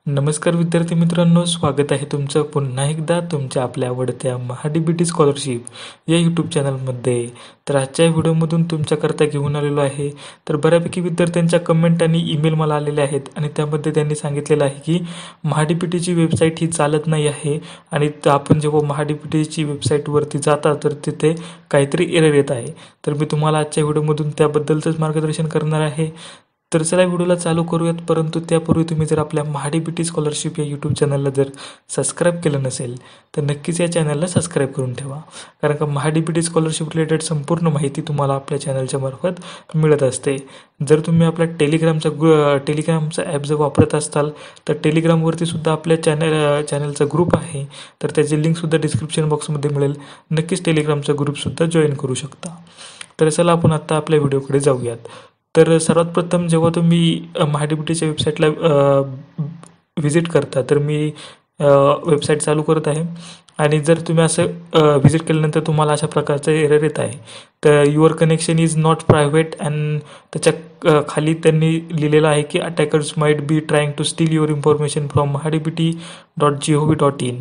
नमस्कार विद्यार्थी मित्रांनो, स्वागत आहे तुमचं पुन्हा एकदा तुमच्या आपल्या आवडत्या महाडीबीटी स्कॉलरशिप या यूट्यूब चॅनलमध्ये. तर आजच्या व्हिडिओमधून तुमच्याकरता घेऊन आलेलो आहे. तर बऱ्यापैकी विद्यार्थ्यांच्या कमेंट आणि ईमेल मला आलेले आहेत आणि त्यामध्ये त्यांनी सांगितलेलं आहे की महाडीबीटीची वेबसाईट ही चालत नाही आहे आणि आपण जेव्हा महाडीबीटीची वेबसाईटवरती जाता तर तिथे काहीतरी एरर येत आहे. तर मी तुम्हाला आजच्या व्हिडिओमधून त्याबद्दलचंच मार्गदर्शन करणार आहे. तर चला व्हिडिओला चालू करूयात, परंतु त्यापूर्वी तुम्ही जर आपल्या महाडीबीटी स्कॉलरशिप या यूट्यूब चॅनलला जर सबस्क्राईब केलं नसेल तर नक्कीच या चॅनलला सबस्क्राईब करून ठेवा, कारण का महाडीबीटी स्कॉलरशिप रिलेटेड संपूर्ण माहिती तुम्हाला आपल्या चॅनलच्या मार्फत मिळत असते. जर तुम्ही आपल्या टेलिग्रामचा ॲप जर वापरत असाल तर टेलिग्रामवरती सुद्धा आपल्या चॅनलचा ग्रुप आहे, तर त्याची लिंकसुद्धा डिस्क्रिप्शन बॉक्समध्ये मिळेल. नक्कीच टेलिग्रामचा ग्रुपसुद्धा जॉईन करू शकता. तर चला आपण आत्ता आपल्या व्हिडिओकडे जाऊयात. तर सर्वात प्रथम जेव्हा तुम्ही महाडीबीटीच्या वेबसाईटला व्हिजिट करता, तर मी वेबसाईट चालू करत आहे आणि जर तुम्ही असं व्हिजिट केल्यानंतर तुम्हाला अशा प्रकारचं एरर येत आहे. तर your connection is not private and त्याच्या खाली त्यांनी लिहिलेलं आहे की attackers might be trying to steal your information from mahadibiti.gov.in.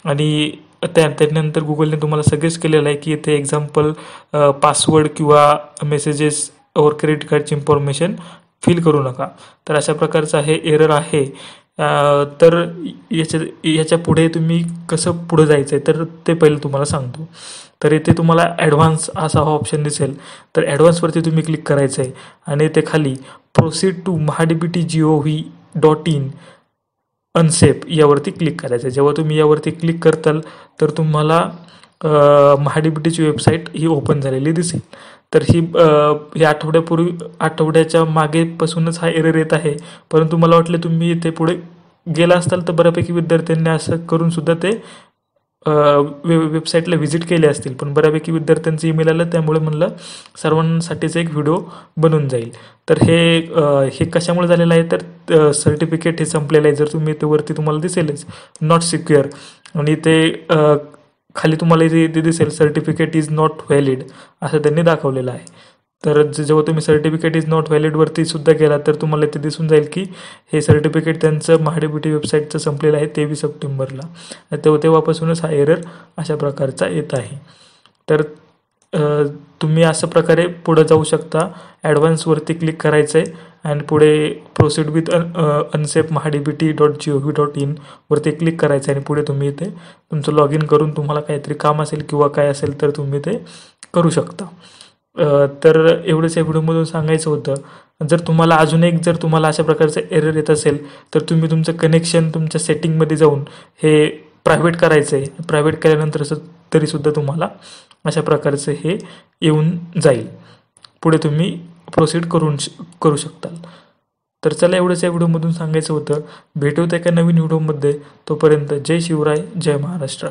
आणि त्यानंतर गुगलने तुम्हाला सजेस्ट केलेलं आहे की इथे एक्झाम्पल पासवर्ड किंवा मेसेजेस और क्रेडिट कार्डची इन्फॉर्मेशन फिल करू नका. तर अशा प्रकारचा हे एरर आहे. तर याच्या पुढे तुम्ही कसं पुढे जायचं आहे तर ते पहिलं तुम्हाला सांगतो. तर इथे तुम्हाला ॲडव्हान्स असा हा ऑप्शन दिसेल, तर ॲडव्हान्सवरती तुम्ही क्लिक करायचं आहे आणि ते खाली प्रोसीड टू mahadibiti.gov.in अनसेफ यावरती क्लिक करायचं आहे. जेव्हा तुम्ही यावरती क्लिक करताल तर तुम्हाला महाडीबीटीची वेबसाईट ही ओपन झालेली दिसेल. तर ही आठवड्याच्या मागेपासूनच हा एरर येत आहे, परंतु मला वाटलं तुम्ही इथे पुढे गेला असताल तर बऱ्यापैकी विद्यार्थ्यांनी असं करून सुद्धा ते वेबसाईटला व्हिजिट केले असतील. पण बऱ्यापैकी विद्यार्थ्यांचं ईमेल आलं, त्यामुळे म्हणलं सर्वांसाठीच एक व्हिडिओ बनून जाईल. तर हे कशामुळे झालेलं आहे तर सर्टिफिकेट हे संपलेलं आहे. जर तुम्ही ते वरती तुम्हाला दिसेलच नॉट सिक्युअर आणि ते खाली तुम्हाला इथे दिसेल सर्टिफिकेट इज नॉट व्हॅलिड असं त्यांनी दाखवलेलं आहे. तर जेव्हा तुम्ही सर्टिफिकेट इज नॉट व्हॅलिडवरती सुद्धा गेला तर तुम्हाला इथे दिसून जाईल की हे सर्टिफिकेट त्यांचं महाडीबीटी वेबसाईटचं संपलेलं आहे 23 सप्टेंबरला. तेव्हापासूनच हा एरर अशा प्रकारचा येत आहे. तर तुम्ही अशा प्रकारे पुढे जाऊ शकता. ॲडव्हान्सवरती क्लिक करायचं आहे आणि पुढे प्रोसीड विथ अनसेफ mahadibiti.gov.in वरती क्लिक करायचं आहे आणि पुढे तुम्ही इथे तुमचं लॉग इन करून तुम्हाला काहीतरी काम असेल किंवा काय असेल तर तुम्ही ते करू शकता. तर एवढंच या व्हिडिओमधून सांगायचं होतं. जर तुम्हाला अजून एक जर तुम्हाला अशा प्रकारचं एरर येत असेल तर तुम्ही तुमचं कनेक्शन तुमच्या सेटिंगमध्ये जाऊन हे प्रायव्हेट करायचं आहे. प्रायव्हेट केल्यानंतर तरीसुद्धा तुम्हाला अशा प्रकारचं हे येऊन जाईल. पुढे तुम्ही प्रोसीड करू शकताल. तर चला एवढंच या व्हिडिओमधून सांगायचं होतं. भेटूत एका नवीन व्हिडिओमध्ये. तोपर्यंत जय शिवराय, जय महाराष्ट्र.